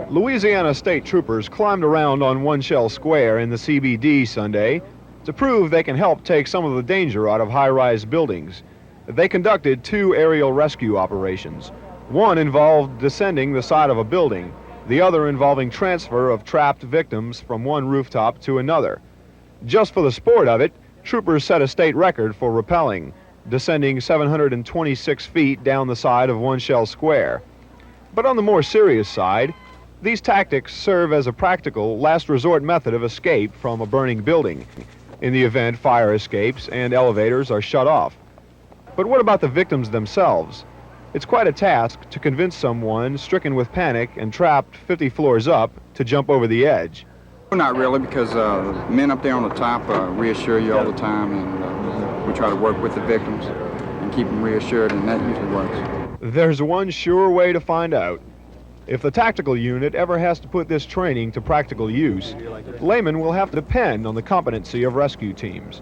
Louisiana state troopers climbed around on One Shell Square in the CBD Sunday to prove they can help take some of the danger out of high-rise buildings. They conducted 2 aerial rescue operations. One involved descending the side of a building, the other involving transfer of trapped victims from one rooftop to another. Just for the sport of it, troopers set a state record for rappelling, descending 726 feet down the side of One Shell Square. But on the more serious side, these tactics serve as a practical, last resort method of escape from a burning building, in the event fire escapes and elevators are shut off. But what about the victims themselves? It's quite a task to convince someone stricken with panic and trapped 50 floors up to jump over the edge. Not really, because men up there on the top reassure you all the time, and we try to work with the victims and keep them reassured, and that usually works. There's one sure way to find out. If the tactical unit ever has to put this training to practical use, laymen will have to depend on the competency of rescue teams.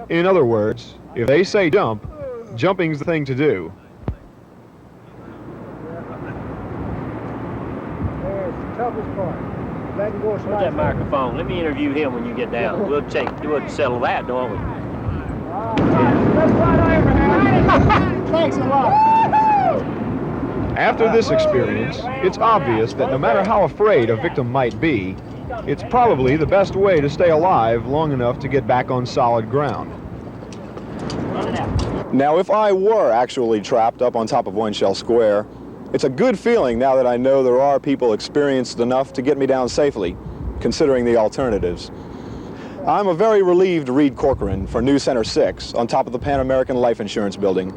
In other words, if they say jump, jumping's the thing to do. There's the toughest part. Letting go Where's that microphone? Let me interview him when you get down. We'll settle that, don't we? Thanks a lot. After this experience, it's obvious that no matter how afraid a victim might be, it's probably the best way to stay alive long enough to get back on solid ground. Now, if I were actually trapped up on top of One Shell Square, it's a good feeling now that I know there are people experienced enough to get me down safely, considering the alternatives. I'm a very relieved Reed Corcoran for News Center 6 on top of the Pan American Life Insurance Building.